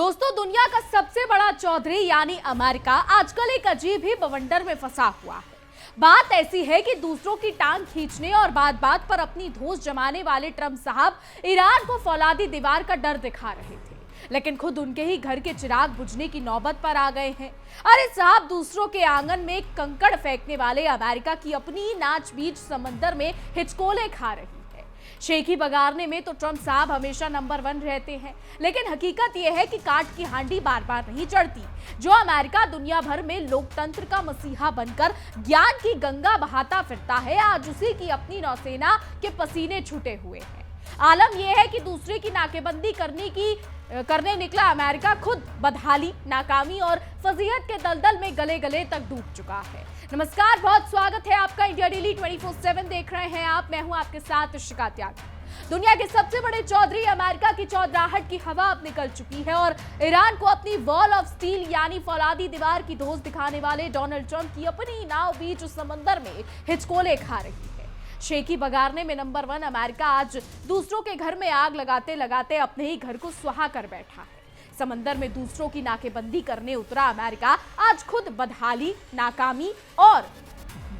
दोस्तों, दुनिया का सबसे बड़ा चौधरी यानी अमेरिका आजकल एक अजीब ही बवंडर में फंसा हुआ है। बात ऐसी है कि दूसरों की टांग खींचने और बात बात पर अपनी धौंस जमाने वाले ट्रंप साहब ईरान को फौलादी दीवार का डर दिखा रहे थे, लेकिन खुद उनके ही घर के चिराग बुझने की नौबत पर आ गए हैं। अरे साहब, दूसरों के आंगन में कंकड़ फेंकने वाले अमेरिका की अपनी नाच बीच समंदर में हिचकोले खा रही है। शेखी बगारने में तो ट्रंप साहब हमेशा नंबर 1 रहते हैं, लेकिन हकीकत यह है कि काट की हांडी बार बार नहीं चढ़ती। जो अमेरिका दुनिया भर में लोकतंत्र का मसीहा बनकर ज्ञान की गंगा बहाता फिरता है, आज उसी की अपनी नौसेना के पसीने छूटे हुए हैं। आलम यह है कि दूसरे की नाकेबंदी करने निकला अमेरिका खुद बदहाली, नाकामी और फजीहत के दलदल में गले गले तक डूब चुका है। नमस्कार, बहुत स्वागत है आपका। इंडिया डेली 24/7 देख रहे हैं आप। मैं हूं आपके साथ शिखा त्यागी। दुनिया के सबसे बड़े चौधरी अमेरिका की चौधराहट की हवा अब निकल चुकी है और ईरान को अपनी वॉल ऑफ स्टील यानी फौलादी दीवार की धौंस दिखाने वाले डोनाल्ड ट्रंप की अपनी नाव बीच समंदर में हिचकोले खा रही है। शेखी बगारने में नंबर 1 अमेरिका आज दूसरों के घर में आग लगाते लगाते अपने ही घर को सुहा कर बैठा है। समंदर में दूसरों की नाकेबंदी करने उतरा अमेरिका आज खुद बदहाली, नाकामी और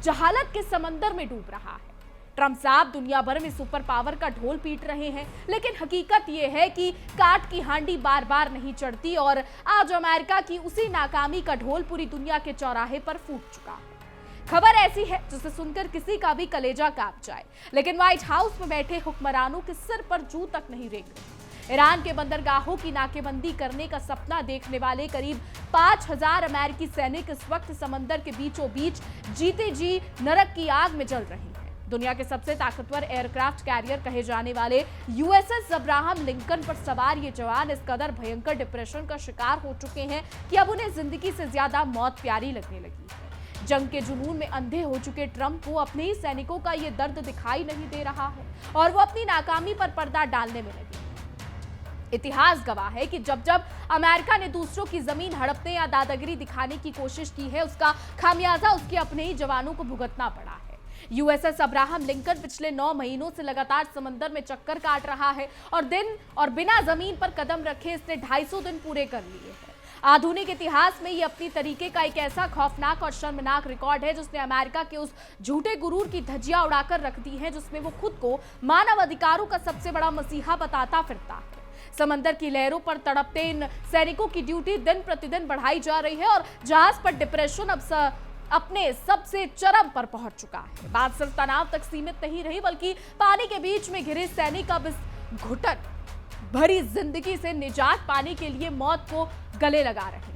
जहालत के समंदर में डूब रहा है। ट्रंप साहब दुनिया भर में सुपर पावर का ढोल पीट रहे हैं, लेकिन हकीकत यह है कि काट की हांडी बार बार नहीं चढ़ती और आज अमेरिका की उसी नाकामी का ढोल पूरी दुनिया के चौराहे पर फूट चुका है। खबर ऐसी है जिसे सुनकर किसी का भी कलेजा कांप जाए, लेकिन व्हाइट हाउस में बैठे हुक्मरानों के सिर पर जू तक नहीं रेंग रही। ईरान के बंदरगाहों की नाकेबंदी करने का सपना देखने वाले करीब 5000 अमेरिकी सैनिक इस वक्त समंदर के बीचों बीच जीते जी नरक की आग में जल रहे हैं। दुनिया के सबसे ताकतवर एयरक्राफ्ट कैरियर कहे जाने वाले यूएसएस अब्राहम लिंकन पर सवार ये जवान इस कदर भयंकर डिप्रेशन का शिकार हो चुके हैं कि अब उन्हें जिंदगी से ज्यादा मौत प्यारी लगने लगी है। जंग के जुनून में अंधे हो चुके ट्रंप को अपने ही सैनिकों का ये दर्द दिखाई नहीं दे रहा है और वो अपनी नाकामी पर पर्दा डालने में लगे। इतिहास गवाह है कि जब जब अमेरिका ने दूसरों की जमीन हड़पने या दादागिरी दिखाने की कोशिश की है, उसका खामियाजा उसके अपने ही जवानों को भुगतना पड़ा है। यूएसएस अब्राहम लिंकन पिछले 9 महीनों से लगातार समंदर में चक्कर काट रहा है और बिना जमीन पर कदम रखे इसने 250 दिन पूरे कर लिए हैं। आधुनिक इतिहास में ये अपनी तरीके का एक ऐसा खौफनाक और शर्मनाक रिकॉर्ड है जिसने अमेरिका के उस झूठे गुरूर की धज्जियां उड़ाकर रख दी हैं, जिसमें वो खुद को मानव अधिकारों का सबसे बड़ा मसीहा बताता फिरता है। समंदर की लहरों पर तड़पते इन सैनिकों की ड्यूटी दिन प्रतिदिन बढ़ाई जा रही है और जहाज पर डिप्रेशन अब अपने सबसे चरम पर पहुंच चुका है। बात सिर्फ तनाव तक सीमित नहीं रही, बल्कि पानी के बीच में घिरे सैनिक अब इस घुटन भरी जिंदगी से निजात पाने के लिए मौत को गले लगा रहे हैं।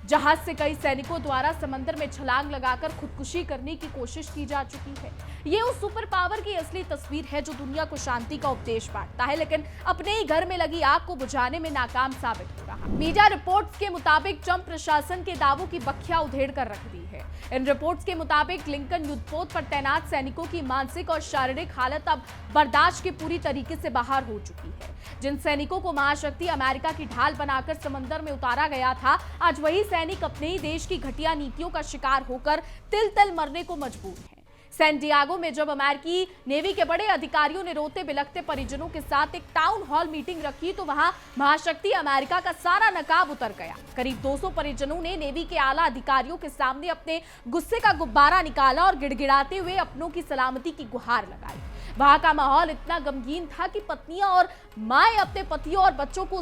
जहाज से कई सैनिकों द्वारा समंदर में छलांग लगाकर खुदकुशी करने की कोशिश की जा चुकी है। ये उस सुपर पावर की असली तस्वीर है जो दुनिया को शांति का उपदेश बांटता है, लेकिन अपने ही घर में लगी आग को बुझाने में नाकाम साबित हो रहा। मीडिया रिपोर्ट्स के मुताबिक ट्रंप प्रशासन के दावों की बखिया उधेड़ कर रख दी है। इन रिपोर्ट्स के मुताबिक लिंकन युद्धपोत पर तैनात सैनिकों की मानसिक और शारीरिक हालत अब बर्दाश्त के पूरी तरीके से बाहर हो चुकी है। जिन सैनिकों को महाशक्ति अमेरिका की ढाल बनाकर समंदर में उतारा गया था, आज वही सैनिक अपने ही देश की घटिया नीतियों का शिकार होकर तिल तिल मरने को मजबूर हैं। सैन डियागो में जब अमेरिकी नेवी के बड़े अधिकारियों ने रोते बिलखते परिजनों के साथ एक टाउन हॉल मीटिंग रखी तो वहां महाशक्ति अमेरिका का सारा नकाब उतर गया। करीब 200 परिजनों ने नेवी के आला अधिकारियों के सामने अपने गुस्से का गुब्बारा निकाला और गिड़गिड़ाते हुए अपनों की सलामती की गुहार लगाई। वहां का माहौल इतना गमगीन था कि पत्नियां और माएं अपने पतियों और बच्चों को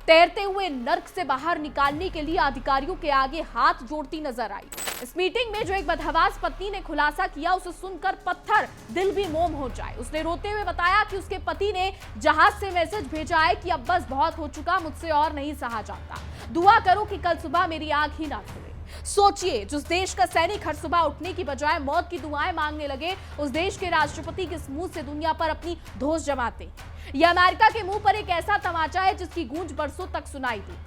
तैरते हुए नर्क से बाहर निकालने के लिए अधिकारियों के आगे हाथ जोड़ती नजर आई। इस मीटिंग में जो एक बदहवास पत्नी ने खुलासा किया, उसे सुनकर पत्थर दिल भी मोम हो जाए। उसने रोते हुए बताया कि उसके पति ने जहाज से मैसेज भेजा है कि अब बस बहुत हो चुका, मुझसे और नहीं सहा जाता, दुआ करो कि कल सुबह मेरी आंख ही ना खुले। सोचिए, जिस देश का सैनिक हर सुबह उठने की बजाय मौत की दुआएं मांगने लगे, उस देश के राष्ट्रपति किस मुंह से दुनिया पर अपनी धौंस जमाते हैं। यह अमेरिका के मुंह पर एक ऐसा तमाचा है जिसकी गूंज बरसों तक सुनाई दी।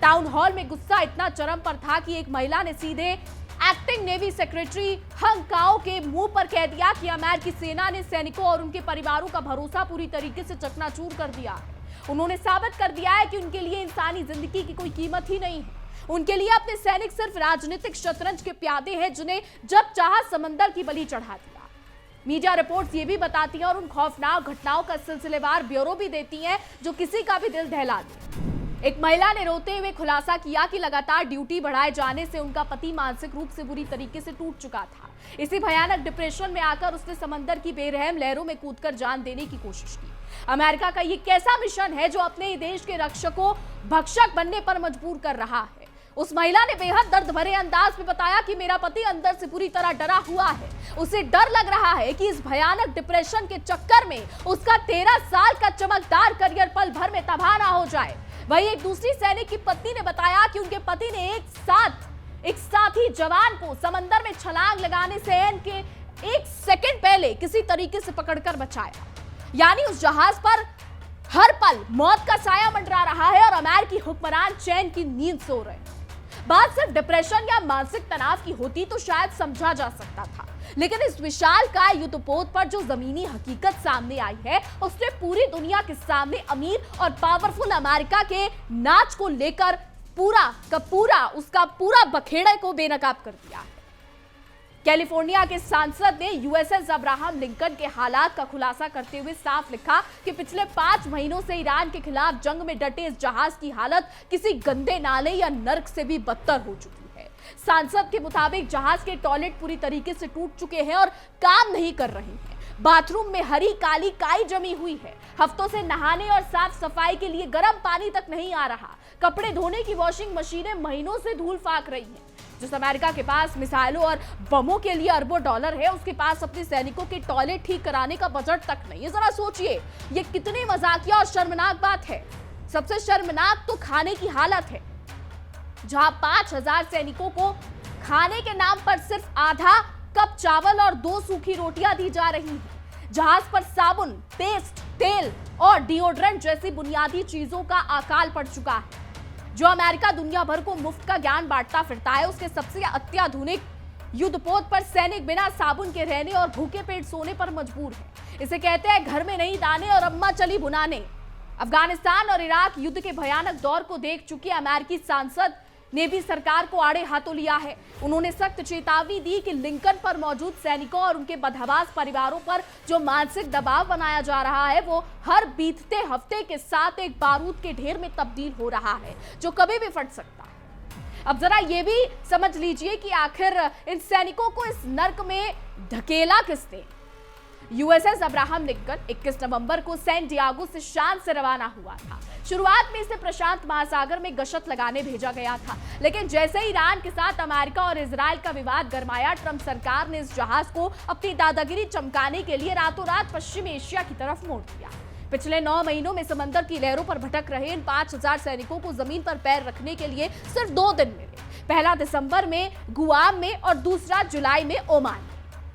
टाउन हॉल में गुस्सा इतना चरम पर था कि एक महिला ने सीधे एक्टिंग नेवी सेक्रेटरी हंग काओ के मुंह पर कह दिया कि अमेरिकी सेना ने सैनिकों और उनके परिवारों का भरोसा पूरी तरीके से चकनाचूर कर दिया है। उन्होंने साबित कर दिया है कि उनके लिए इंसानी जिंदगी की कोई कीमत ही नहीं है। उनके लिए अपने सैनिक सिर्फ राजनीतिक शतरंज के प्यादे हैं जिन्हें जब चाहा समंदर की बलि चढ़ा दिया। मीडिया रिपोर्ट्स ये भी बताती हैं और उन खौफनाक घटनाओं का सिलसिलेवार ब्यौरा भी देती हैं जो किसी का भी दिल दहला दे। एक महिला ने रोते हुए खुलासा किया कि लगातार ड्यूटी बढ़ाए जाने से उनका पति मानसिक रूप से बुरी तरीके से टूट चुका था। इसी भयानक डिप्रेशन में आकर उसने समंदर की बेरहम लहरों में कूदकर जान देने की कोशिश की। अमेरिका का ये कैसा मिशन है जो अपने ही देश के रक्षकों भक्षक बनने पर मजबूर कर रहा है? उस महिला ने बेहद दर्द भरे अंदाज में बताया कि मेरा पति अंदर से पूरी तरह डरा हुआ है। उसे डर लग रहा है कि इस भयानक डिप्रेशन के चक्कर में उसका 13 साल का चमकदार करियर पल भर में तबाह ना हो जाए। वहीं एक दूसरी सैनिक की पत्नी ने बताया कि उनके पति ने एक साथी जवान को समंदर में छलांग लगाने से के 1 सेकंड पहले किसी तरीके से पकड़कर बचाया। यानी उस जहाज पर हर पल मौत का साया मंडरा रहा है और अमेरिकी हुक्मरान चैन की नींद सो रहे हैं। बात सिर्फ डिप्रेशन या मानसिक तनाव की होती तो शायद समझा जा सकता था, लेकिन इस विशाल का युद्धपोत पर जो जमीनी हकीकत सामने आई है उसने पूरी दुनिया के सामने अमीर और पावरफुल अमेरिका के नाच को लेकर उसका पूरा बखेड़े को बेनकाब कर दिया है। कैलिफोर्निया के सांसद ने यूएसएस अब्राहम लिंकन के हालात का खुलासा करते हुए साफ लिखा कि पिछले 5 महीनों से ईरान के खिलाफ जंग में डटे इस जहाज की हालत किसी गंदे नाले या नर्क से भी बदतर हो चुकी है। सांसद के मुताबिक जहाज के टॉयलेट पूरी तरीके से टूट चुके हैं और काम नहीं कर रहे हैं। बाथरूम में हरी काली काई जमी हुई है। हफ्तों से नहाने और साफ सफाई के लिए गर्म पानी तक नहीं आ रहा। कपड़े धोने की वॉशिंग मशीनें महीनों से धूल फाक रही हैं। जिस अमेरिका के पास मिसाइलों और बमों के लिए अरबों डॉलर है, उसके पास अपने सैनिकों के टॉयलेट ठीक कराने का बजट तक नहीं है। जरा सोचिए ये कितनी मजाकिया और शर्मनाक बात है। सबसे शर्मनाक तो खाने की हालत है, जहां 5000 सैनिकों को खाने के नाम पर सिर्फ आधा कप चावल और 2 सूखी रोटियां दी जा रही हैं। जहाज पर साबुन, पेस्ट, तेल और डिओड्रेंट जैसी बुनियादी चीजों का अकाल पड़ चुका है। जो अमेरिका दुनिया भर को मुफ्त का ज्ञान बांटता फिरता है, उसके सबसे अत्याधुनिक युद्धपोत पर सैनिक बिना साबुन के रहने और भूखे पेट सोने पर मजबूर है। इसे कहते हैं घर में नहीं दाने और अम्मा चली बुनाने। अफगानिस्तान और इराक युद्ध के भयानक दौर को देख चुके अमेरिकी सांसद ने भी सरकार को आड़े हाथों लिया है। उन्होंने सख्त चेतावनी दी कि लिंकन पर मौजूद सैनिकों और उनके बदहवास परिवारों पर जो मानसिक दबाव बनाया जा रहा है वो हर बीतते हफ्ते के साथ एक बारूद के ढेर में तब्दील हो रहा है जो कभी भी फट सकता है। अब जरा ये भी समझ लीजिए कि आखिर इन सैनिकों को इस नर्क में धकेला किसने। यूएसएस अब्राहम लिंकन 21 नवंबर को सैन डियागो से शान से रवाना हुआ था। शुरुआत में इसे प्रशांत महासागर में गश्त लगाने भेजा गया था, लेकिन जैसे ही ईरान के साथ अमेरिका और इजराइल का विवाद गरमाया, ट्रंप सरकार ने इस जहाज को अपनी दादागिरी चमकाने के लिए रातों रात पश्चिमी एशिया की तरफ मोड़ दिया। पिछले 9 महीनों में समंदर की लहरों पर भटक रहे इन 5000 सैनिकों को जमीन पर पैर रखने के लिए सिर्फ 2 दिन मिले। पहला दिसंबर में गुआम में और दूसरा जुलाई में ओमान में।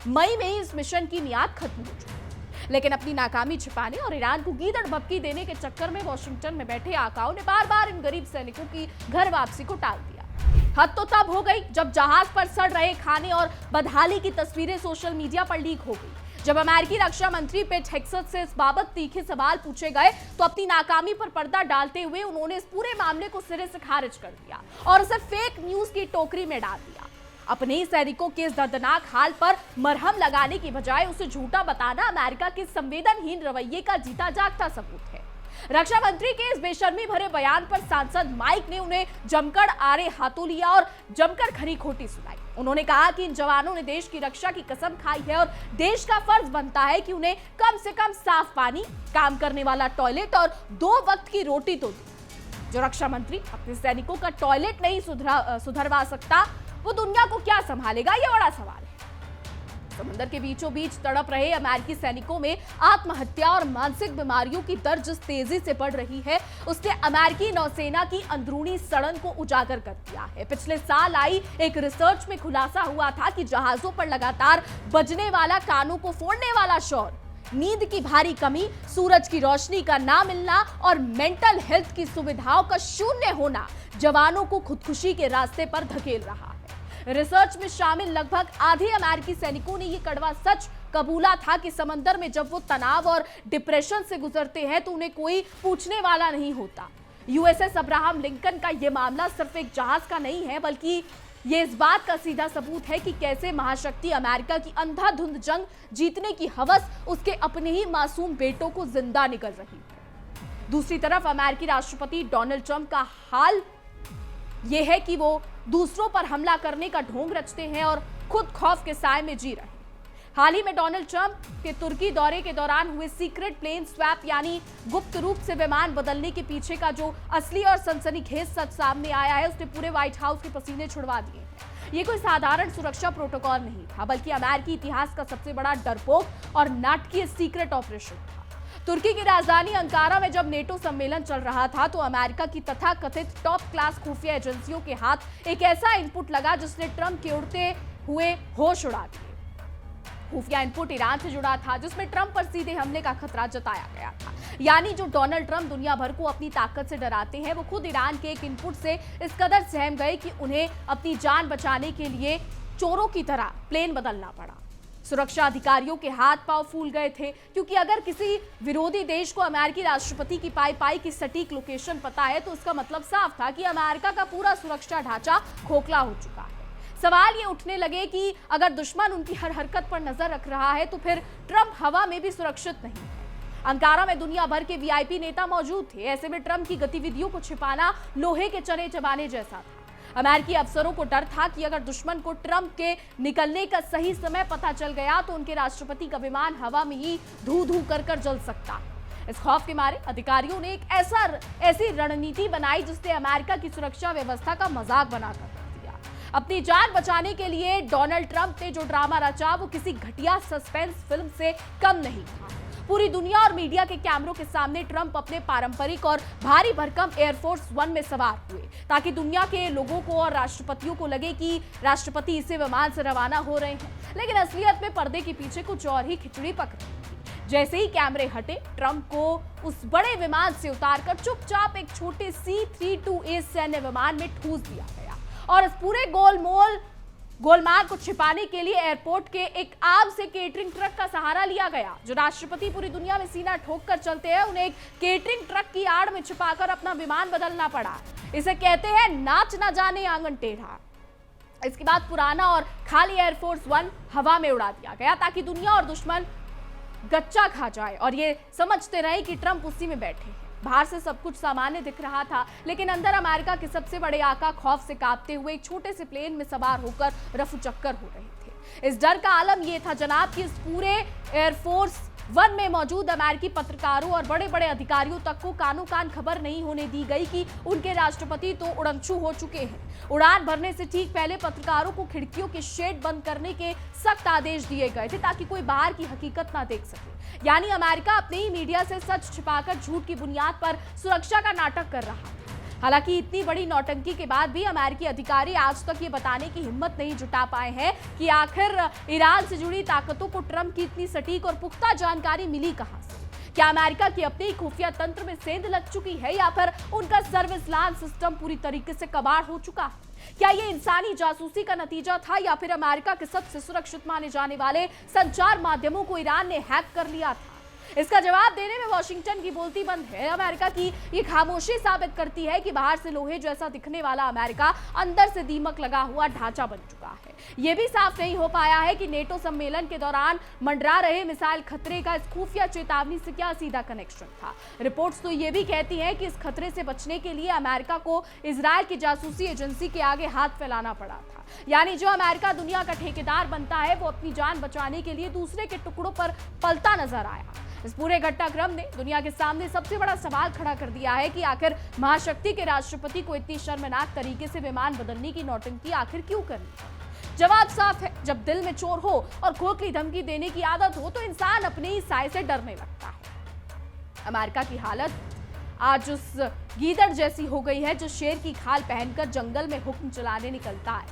मई में ही इस मिशन की मियाद खत्म हो चुकी, लेकिन अपनी नाकामी छिपाने और ईरान को गीदड़ भपकी देने के चक्कर में वॉशिंगटन में बैठे आकाओं ने बार-बार इन गरीब सैनिकों की घर वापसी को टाल दिया। हद तो तब हो गई जब जहाज पर सड़ रहे खाने और बदहाली की तस्वीरें सोशल मीडिया पर लीक हो गई। जब अमेरिकी रक्षा मंत्री पेट हेग्सेथ से इस बाबत तीखे सवाल पूछे गए तो अपनी नाकामी पर पर्दा डालते हुए उन्होंने इस पूरे मामले को सिरे से खारिज कर दिया और उसे फेक न्यूज की टोकरी में डाल दिया। अपने ही सैनिकों के इस दर्दनाक हाल पर मरहम लगाने की बजाय उसे झूठा बताना अमेरिका के संवेदनहीन रवैये का जीता जागता सबूत है। रक्षा मंत्री के इस बेशर्मी भरे बयान पर सांसद माइक ने उन्हें जमकर आड़े हाथों लिया और जमकर खरी खोटी सुनाई। उन्होंने कहा कि इन जवानों ने देश की रक्षा की कसम खाई है और देश का फर्ज बनता है कि उन्हें कम से कम साफ पानी, काम करने वाला टॉयलेट और 2 वक्त की रोटी तो दे। जो रक्षा मंत्री अपने सैनिकों का टॉयलेट नहीं सुधरवा सकता, वो दुनिया को क्या संभालेगा, ये बड़ा सवाल है। समंदर के बीचों बीच तड़प रहे अमेरिकी सैनिकों में आत्महत्या और मानसिक बीमारियों की दर जिस तेजी से बढ़ रही है, उसने अमेरिकी नौसेना की अंदरूनी सड़न को उजागर कर दिया है। पिछले साल आई एक रिसर्च में खुलासा हुआ था कि जहाजों पर लगातार बजने वाला, कानों को फोड़ने वाला शोर, नींद की भारी कमी, सूरज की रोशनी का ना मिलना और मेंटल हेल्थ की सुविधाओं का शून्य होना जवानों को खुदकुशी के रास्ते पर धकेल रहा है। रिसर्च में शामिल लगभग आधे अमेरिकी सैनिकों ने यह कड़वा सच कबूला था कि समंदर में जब वो तनाव और डिप्रेशन से गुजरते हैं तो उन्हें कोई पूछने वाला नहीं होता। यूएसएस अब्राहम लिंकन का यह मामला सिर्फ एक जहाज का नहीं है, बल्कि ये इस बात का सीधा सबूत है कि कैसे महाशक्ति अमेरिका की अंधाधुंध जंग जीतने की हवस उसके अपने ही मासूम बेटों को जिंदा निकल रही है। दूसरी तरफ अमेरिकी राष्ट्रपति डोनाल्ड ट्रंप का हाल यह है कि वो दूसरों पर हमला करने का ढोंग रचते हैं और खुद खौफ के साए में जी रहे हैं। हाल ही में डोनाल्ड ट्रंप के तुर्की दौरे के दौरान हुए सीक्रेट प्लेन स्वैप यानी गुप्त रूप से विमान बदलने के पीछे का जो असली और सनसनीखेज सच सामने आया है, उसने पूरे व्हाइट हाउस के पसीने छुड़वा दिए हैं। ये कोई साधारण सुरक्षा प्रोटोकॉल नहीं था, बल्कि अमेरिकी इतिहास का सबसे बड़ा डरपोक और नाटकीय सीक्रेट ऑपरेशन था। तुर्की की राजधानी अंकारा में जब नेटो सम्मेलन चल रहा था तो अमेरिका की तथाकथित टॉप क्लास खुफिया एजेंसियों के हाथ एक ऐसा इनपुट लगा जिसने ट्रंप के उड़ते हुए होश उड़ा दिए। खुफिया इनपुट ईरान से जुड़ा था, जिसमें ट्रंप पर सीधे हमले का खतरा जताया गया था। यानी जो डोनाल्ड ट्रंप दुनिया भर को अपनी ताकत से डराते हैं, वो खुद ईरान के एक इनपुट से इस कदर सहम गए कि उन्हें अपनी जान बचाने के लिए चोरों की तरह प्लेन बदलना पड़ा। सुरक्षा अधिकारियों के हाथ पांव फूल गए थे, क्योंकि अगर किसी विरोधी देश को अमेरिकी राष्ट्रपति की पाई की सटीक लोकेशन पता है तो उसका मतलब साफ था कि अमेरिका का पूरा सुरक्षा ढांचा खोखला हो चुका है। सवाल ये उठने लगे कि अगर दुश्मन उनकी हर हरकत पर नजर रख रहा है तो फिर ट्रंप हवा में भी सुरक्षित नहीं है। अंकारा में दुनिया भर के वीआईपी नेता मौजूद थे। ऐसे में ट्रंप की गतिविधियों को छिपाना लोहे के चने चबाने जैसा था। अमेरिकी अफसरों को डर था कि अगर दुश्मन को ट्रंप के निकलने का सही समय पता चल गया तो उनके राष्ट्रपति का विमान हवा में ही धू धू कर जल सकता। इस खौफ के मारे अधिकारियों ने एक ऐसी रणनीति बनाई जिससे अमेरिका की सुरक्षा व्यवस्था का मजाक बनाकर अपनी जान बचाने के लिए डोनाल्ड ट्रंप ने जो ड्रामा रचा वो किसी घटिया सस्पेंस फिल्म से कम नहीं था। पूरी दुनिया और मीडिया के कैमरों के सामने ट्रंप अपने पारंपरिक और भारी भरकम एयरफोर्स वन में सवार हुए ताकि दुनिया के लोगों को और राष्ट्रपतियों को लगे कि राष्ट्रपति इसी विमान से रवाना हो रहे हैं। लेकिन असलियत में पर्दे के पीछे कुछ और ही खिचड़ी पक रही थी। जैसे ही कैमरे हटे, ट्रंप को उस बड़े विमान से उतारकर चुपचाप एक छोटे C-32A सैन्य विमान में ठूस दिया गया और इस पूरे गोलमाल को छिपाने के लिए एयरपोर्ट के एक आम से केटरिंग ट्रक का सहारा लिया गया। जो राष्ट्रपति पूरी दुनिया में सीना ठोक कर चलते हैं, उन्हें एक केटरिंग ट्रक की आड़ में छिपाकर अपना विमान बदलना पड़ा। इसे कहते हैं नाच ना जाने आंगन टेढ़ा। इसके बाद पुराना और खाली एयरफोर्स वन हवा में उड़ा दिया गया ताकि दुनिया और दुश्मन गच्चा खा जाए और ये समझते रहे कि ट्रंप उसी में बैठे हैं। बाहर से सब कुछ सामान्य दिख रहा था, लेकिन अंदर अमेरिका के सबसे बड़े आका खौफ से कांपते हुए एक छोटे से प्लेन में सवार होकर रफूचक्कर हो रहे थे। इस डर का आलम यह था जनाब कि इस पूरे एयरफोर्स वन में मौजूद अमेरिकी पत्रकारों और बड़े बड़े अधिकारियों तक को कानों कान खबर नहीं होने दी गई कि उनके राष्ट्रपति तो उड़नछू हो चुके हैं। उड़ान भरने से ठीक पहले पत्रकारों को खिड़कियों के शेड बंद करने के सख्त आदेश दिए गए थे ताकि कोई बाहर की हकीकत ना देख सके। यानी अमेरिका अपने ही मीडिया से सच छिपाकर झूठ की बुनियाद पर सुरक्षा का नाटक कर रहा था। हालांकि इतनी बड़ी नौटंकी के बाद भी अमेरिकी अधिकारी आज तक ये बताने की हिम्मत नहीं जुटा पाए हैं कि आखिर ईरान से जुड़ी ताकतों को ट्रंप की इतनी सटीक और पुख्ता जानकारी मिली कहां से। क्या अमेरिका की अपने खुफिया तंत्र में सेंध लग चुकी है या फिर उनका सर्विस लाइन सिस्टम पूरी तरीके से कबाड़ हो चुका है? क्या ये इंसानी जासूसी का नतीजा था या फिर अमेरिका के सबसे सुरक्षित माने जाने वाले संचार माध्यमों को ईरान ने हैक कर लिया था? इसका जवाब देने में वॉशिंगटन की बोलती बंद है। अमेरिका की ये खामोशी साबित करती है कि बाहर से लोहे जैसा दिखने वाला अमेरिका अंदर से दीमक लगा हुआ ढांचा बन चुका है। ये भी साफ नहीं हो पाया है कि नेटो सम्मेलन के दौरान मंडरा रहे मिसाइल खतरे का इस खुफिया चेतावनी से क्या सीधा कनेक्शन था। रिपोर्ट्स तो ये भी कहती हैं कि इस खतरे से बचने के लिए अमेरिका को इजराइल की जासूसी एजेंसी के आगे हाथ फैलाना पड़ा था। यानी जो अमेरिका दुनिया का ठेकेदार बनता है वो अपनी जान बचाने के लिए दूसरे के टुकड़ों पर पलता नजर आया। इस पूरे घटनाक्रम ने दुनिया के सामने सबसे बड़ा सवाल खड़ा कर दिया है कि आखिर महाशक्ति के राष्ट्रपति को इतनी शर्मनाक तरीके से विमान बदलने की नौटंकी आखिर क्यों करनी? जवाब साफ है, जब दिल में चोर हो और खोखली धमकी देने की आदत हो तो इंसान अपने ही साए से डरने लगता है। अमेरिका की हालत आज उस गीदड़ जैसी हो गई है जो शेर की खाल पहनकर जंगल में हुक्म चलाने निकलता है,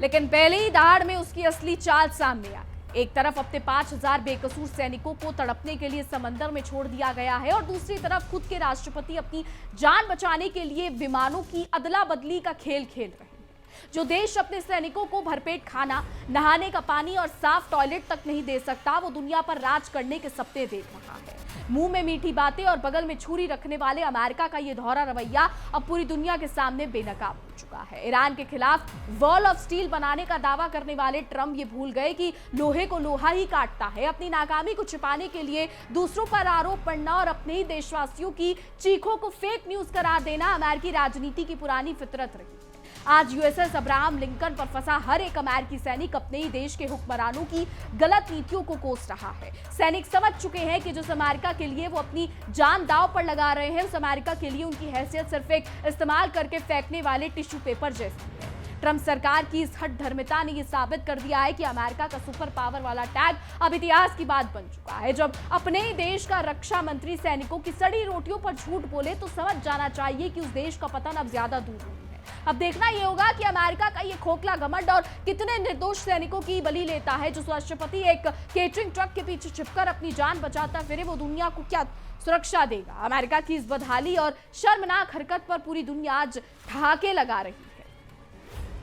लेकिन पहले ही दहाड़ में उसकी असली चाल सामने आ। एक तरफ अपने 5000 बेकसूर सैनिकों को तड़पने के लिए समंदर में छोड़ दिया गया है और दूसरी तरफ खुद के राष्ट्रपति अपनी जान बचाने के लिए विमानों की अदला बदली का खेल खेल रहे हैं। जो देश अपने सैनिकों को भरपेट खाना, नहाने का पानी और साफ टॉयलेट तक नहीं दे सकता, वो दुनिया पर राज करने के सपने देख रहा है। मुंह में मीठी बातें और बगल में छुरी रखने वाले अमेरिका का ये दोहरा रवैया अब पूरी दुनिया के सामने बेनकाब हो चुका है। ईरान के खिलाफ वॉल ऑफ स्टील बनाने का दावा करने वाले ट्रंप ये भूल गए कि लोहे को लोहा ही काटता है। अपनी नाकामी को छिपाने के लिए दूसरों पर आरोप पड़ना और अपने ही देशवासियों की चीखों को फेक न्यूज करार देना अमेरिकी राजनीति की पुरानी फितरत रही। आज यूएसएस अब्राहम लिंकन पर फंसा हर एक अमेरिकी सैनिक अपने ही देश के हुक्मरानों की गलत नीतियों को कोस रहा है। सैनिक समझ चुके हैं कि जिस अमेरिका के लिए वो अपनी जान दांव पर लगा रहे हैं, उस अमेरिका के लिए उनकी हैसियत सिर्फ एक इस्तेमाल करके फेंकने वाले टिश्यू पेपर जैसी है। ट्रंप सरकार की इस हठधर्मिता ने यह साबित कर दिया है कि अमेरिका का सुपर पावर वाला टैग अब इतिहास की बात बन चुका है। जब अपने ही देश का रक्षा मंत्री सैनिकों की सड़ी रोटियों पर झूठ बोले तो समझ जाना चाहिए कि उस देश का पतन अब ज्यादा दूर नहीं है। अब देखना यह होगा कि अमेरिका का ये खोखला घमंड और कितने निर्दोष सैनिकों की बलि लेता है। जो राष्ट्रपति एक केटरिंग ट्रक के पीछे छिपकर अपनी जान बचाता फिरे, वो दुनिया को क्या सुरक्षा देगा। अमेरिका की इस बदहाली और शर्मनाक हरकत पर पूरी दुनिया आज ठहाके लगा रही है।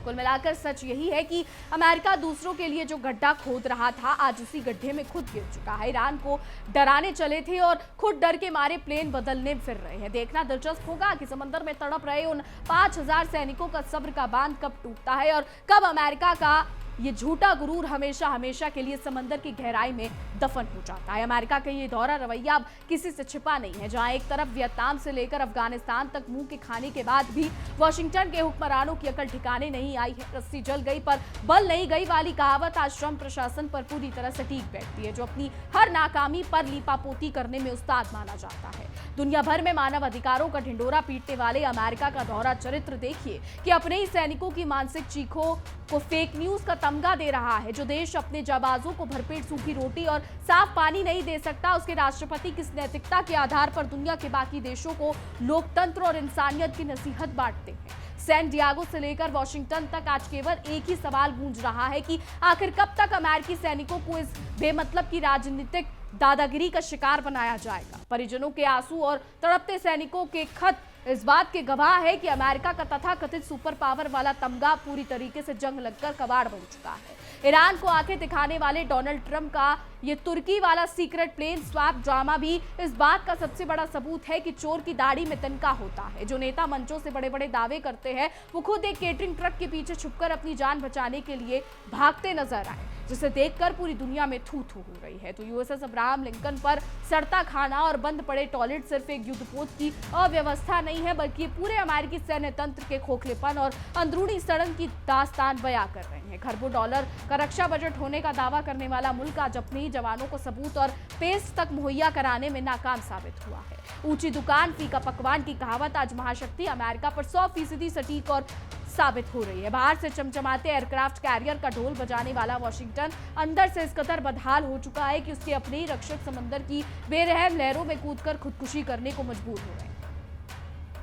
कुल मिलाकर सच यही है कि अमेरिका दूसरों के लिए जो गड्ढा खोद रहा था, आज उसी गड्ढे में खुद गिर चुका है। ईरान को डराने चले थे और खुद डर के मारे प्लेन बदलने फिर रहे हैं। देखना दिलचस्प होगा कि समंदर में तड़प रहे उन 5000 सैनिकों का सब्र का बांध कब टूटता है और कब अमेरिका का ये झूठा गुरूर हमेशा हमेशा के लिए समंदर की गहराई में दफन हो जाता है। अमेरिका का ये दौरा रवैया अब किसी से छिपा नहीं है। जहां एक तरफ वियतनाम से लेकर अफगानिस्तान तक मुंह के खाने के बाद भी वाशिंगटन के हुक्मरानों की अकल ठिकाने नहीं आई है। रस्सी जल गई पर बल नहीं गई वाली कहावत आज ट्रंप प्रशासन पर पूरी तरह सटीक बैठती है, जो अपनी हर नाकामी पर लीपापोती करने में उस्ताद माना जाता है। दुनिया भर में मानव अधिकारों का ढिंडोरा पीटने वाले अमेरिका का दोहरा चरित्र देखिए कि अपने ही सैनिकों की मानसिक चीखों को फेक न्यूज का तमगा दे रहा है। जो देश अपने जाबाजों को भरपेट सूखी रोटी और साफ पानी नहीं दे सकता, उसके राष्ट्रपति किस नैतिकता के आधार पर दुनिया के बाकी देशों को लोकतंत्र और इंसानियत की नसीहत बांटते हैं। सैन डियागो से लेकर वॉशिंगटन तक आज केवल एक ही सवाल गूंज रहा है कि आखिर कब तक अमेरिकी सैनिकों को इस बेमतलब की राजनीतिक दादागिरी का शिकार बनाया जाएगा। परिजनों के आंसू और तड़पते सैनिकों के खत इस बात के गवाह है कि अमेरिका का तथाकथित सुपर पावर वाला तमगा पूरी तरीके से जंग लगकर कबाड़ बन चुका है। ईरान को आंखें दिखाने वाले डोनाल्ड ट्रंप का ये तुर्की वाला सीक्रेट प्लेन स्वैप ड्रामा भी इस बात का सबसे बड़ा सबूत है कि चोर की दाढ़ी में तिनका होता है। जो नेता मंचों से बड़े बड़े दावे करते हैं, वो खुद एक केटरिंग ट्रक के पीछे छुपकर अपनी जान बचाने के लिए भागते नजर आए, जिसे देखकर पूरी दुनिया में थू थू हो रही है। तो यूएसएस अब्राहम लिंकन पर सड़ता खाना और बंद पड़े टॉयलेट सिर्फ एक युद्धपोत की अव्यवस्था नहीं है, बल्कि पूरे अमेरिकी सैन्य तंत्र के खोखलेपन और अंदरूनी सड़न की दास्तान बयां कर रहे हैं। खरबों डॉलर का रक्षा बजट होने का दावा करने वाला मुल्क आज अपने ही जवानों को सबूत और पेस्ट तक मुहैया कराने में नाकाम साबित हुआ है। ऊंची दुकान फीका पकवान की कहावत आज महाशक्ति अमेरिका पर 100% सटीक और साबित हो रही है। बाहर से चमचमाते एयरक्राफ्ट कैरियर का ढोल बजाने वाला वॉशिंगटन अंदर से इस कदर बदहाल हो चुका है कि उसके अपने ही रक्षक समंदर की बेरहम लहरों में कूदकर खुदकुशी करने को मजबूर हो रहे हैं।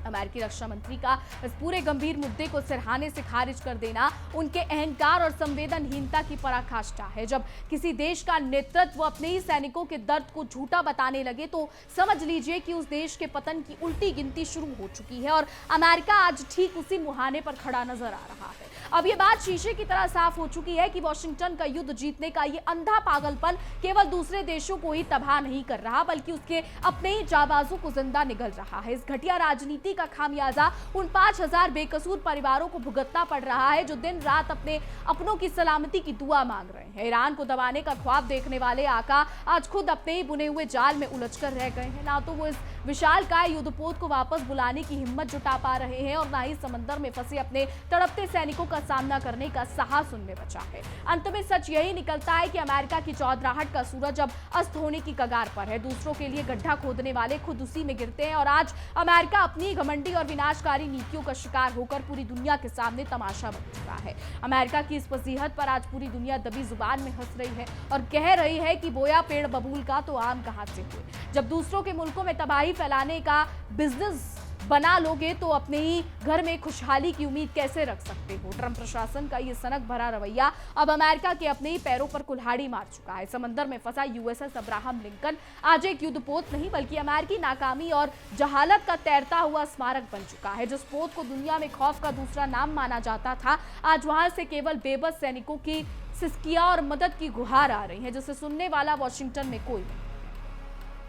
अमेरिकी रक्षा मंत्री का इस पूरे गंभीर मुद्दे को सिरहाने से खारिज कर देना उनके अहंकार और संवेदनहीनता की पराकाष्ठा है। जब किसी देश का नेतृत्व अपने ही सैनिकों के दर्द को झूठा बताने लगे तो समझ लीजिए कि उस देश के पतन की उल्टी गिनती शुरू हो चुकी है और अमेरिका आज ठीक उसी मुहाने पर खड़ा नजर आ रहा है। अब ये बात शीशे की तरह साफ हो चुकी है कि वॉशिंगटन का युद्ध जीतने का ये अंधा पागलपन केवल दूसरे देशों को ही तबाह नहीं कर रहा, बल्कि उसके अपने ही जाबाजों को जिंदा निगल रहा है। इस घटिया राजनीति का खामियाजा उन 5000 बेकसूर परिवारों को भुगतना पड़ रहा है, जो दिन रात अपने अपनों की सलामती की दुआ मांग रहे हैं। ईरान को दबाने का ख्वाब देखने वाले आका आज खुद अपने ही बुने हुए जाल में उलझकर रह गए हैं। ना तो वो इस विशालकाय युद्धपोत को वापस बुलाने की हिम्मत जुटा पा रहे हैं और ना ही समंदर में फंसे अपने तड़पते सैनिकों का सामना करने का साहस उनमें बचा है। अंत में सच यही निकलता है कि अमेरिका की चौधराहट का सूरज अब अस्त होने की कगार पर है। दूसरों के लिए गड्ढा खोदने वाले खुद उसी में गिरते हैं और आज अमेरिका अपनी घमंडी और विनाशकारी नीतियों का शिकार होकर पूरी दुनिया के सामने तमाशा बन चुका है। अमेरिका की इस फजीहत पर आज पूरी दुनिया दबी जुबान में हंस रही है और कह रही है कि बोया पेड़ बबूल का तो आम कहां से हुए। जब दूसरों के मुल्कों में तबाही फैलाने का बिजनेस बना लोगे तो अपने ही घर में खुशहाली की उम्मीद कैसे रख सकते हो। ट्रंप प्रशासन का ये सनक भरा रवैया अब अमेरिका के अपने ही पैरों पर कुल्हाड़ी मार चुका है। समंदर में फंसा यूएसएस अब्राहम लिंकन आज एक युद्धपोत नहीं बल्कि अमेरिकी नाकामी और जहालत का तैरता हुआ स्मारक बन चुका है। जिस पोत को दुनिया में खौफ का दूसरा नाम माना जाता था, आज वहां से केवल बेबस सैनिकों की सिसकियां और मदद की गुहार आ रही है, जिसे सुनने वाला वॉशिंगटन में कोई नहीं।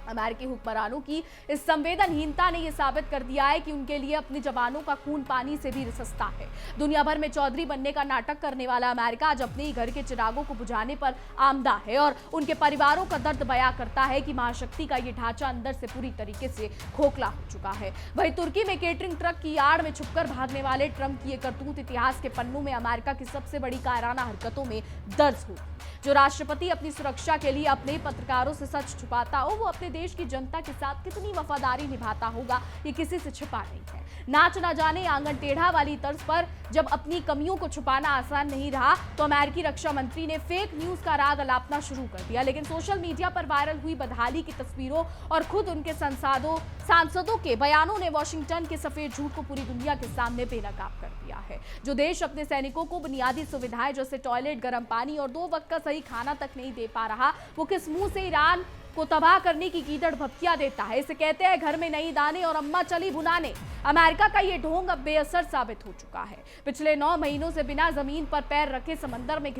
अमेरिकी हुक्मरानों की इस संवेदनहीनता ने यह साबित कर दिया है कि उनके लिए अपने जवानों का खून पानी से भी सस्ता है। दुनिया भर में चौधरी बनने का नाटक करने वाला अमेरिका आज अपने ही घर के चिरागों को बुझाने पर आमदा है और उनके परिवारों का दर्द बयां करता है कि महाशक्ति का ये ढांचा अंदर से पूरी तरीके से खोखला हो चुका है। वहीं तुर्की में केटरिंग ट्रक की आड़ में छुपकर भागने वाले ट्रंप की ये करतूत इतिहास के पन्नों में अमेरिका की सबसे बड़ी कायराना हरकतों में दर्ज हो। जो राष्ट्रपति अपनी सुरक्षा के लिए अपने पत्रकारों से सच छुपाता हो, वो अपने देश की जनता के साथ कितनी वफादारी निभाता होगा, ये किसी से छिपा नहीं है। नाच ना जाने आंगन टेढ़ा वाली तर्ज पर जब अपनी कमियों को छुपाना आसान नहीं रहा तो अमेरिकी रक्षा मंत्री ने फेक न्यूज का राग अलापना शुरू कर दिया। लेकिन सोशल मीडिया पर वायरल हुई बदहाली की तस्वीरों और खुद उनके सांसदों के बयानों ने वॉशिंगटन के सफेद झूठ को पूरी दुनिया के सामने बेनकाब कर दिया है। जो देश अपने सैनिकों को बुनियादी सुविधाएं जैसे टॉयलेट, गर्म पानी और 2 वक्त का सही खाना तक नहीं दे पा रहा, वो किस मुंह से ईरान को तबाह करने की कीचड़ भपकियां देता है। इसे कहते हैं घर में नई दाने और अम्मा चली भुनाने। अमेरिका का ये ढोंग अब बेअसर साबित हो चुका है। पिछले 9 महीनों से बिना जमीन पर पैर रखे समंदर में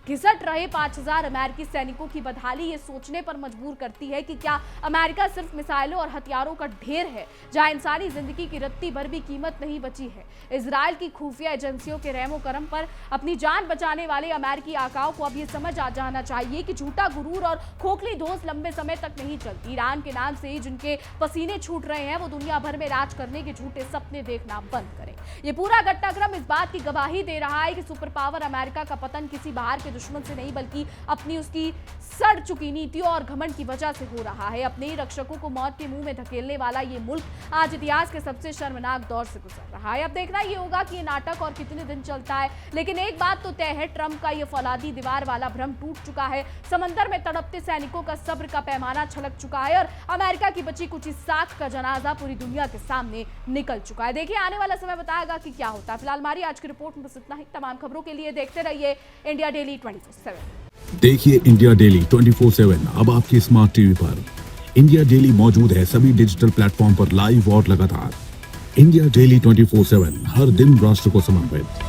घिसट रहे 5000 अमेरिकी सैनिकों की बदहाली ये सोचने पर मजबूर करती है कि क्या अमेरिका सिर्फ मिसाइलों और हथियारों का ढेर है, जहां इंसानी जिंदगी की रत्ती भर भी कीमत नहीं बची है। इजराइल की खुफिया एजेंसियों के रहमो करम पर अपनी जान बचाने वाले अमेरिकी आकाओं को अब ये समझ आ जाना चाहिए कि झूठा गुरूर और खोखली धोस लंबे समय तक नहीं चलती। ईरान के नाम से ही जिनके पसीने छूट रहे हैं, वो दुनिया भर में राज करने के झूठे सपने देखना बंद करें। ये पूरा घटनाक्रम इस बात की गवाही दे रहा है कि सुपर पावर अमेरिका का पतन किसी बाहर के दुश्मन से नहीं बल्कि अपनी उसकी सड़ चुकी नीतियों और घमंड की वजह से हो रहा है। अपने ही रक्षकों को मौत के मुंह में धकेलने वाला ये मुल्क आज इतिहास के सबसे शर्मनाक दौर से गुजर रहा है। अब देखना ये होगा कि ये नाटक और कितने दिन चलता है, लेकिन एक बात तो तय है, ट्रंप का ये फौलादी दीवार वाला भ्रम टूट चुका है। समंदर में तड़पते सैनिकों का सब्र का पैमाना छलक चुका है और अमेरिका की बची कुछ साख का जनाजा पूरी दुनिया के सामने निकल चुका है। देखिए आने वाला समय बताएगा कि क्या होता है। फिलहाल हमारी आज की रिपोर्ट में बस इतना ही। तमाम खबरों के लिए देखते रहिए इंडिया डेली 24/7। देखिए इंडिया डेली 24/7 अब आपके स्मार्ट टीवी पर। इंडिया डेली मौजूद है सभी डिजिटल प्लेटफॉर्म पर लाइव और लगातार। इंडिया डेली 24/7 हर दिन राष्ट्र को समर्पित।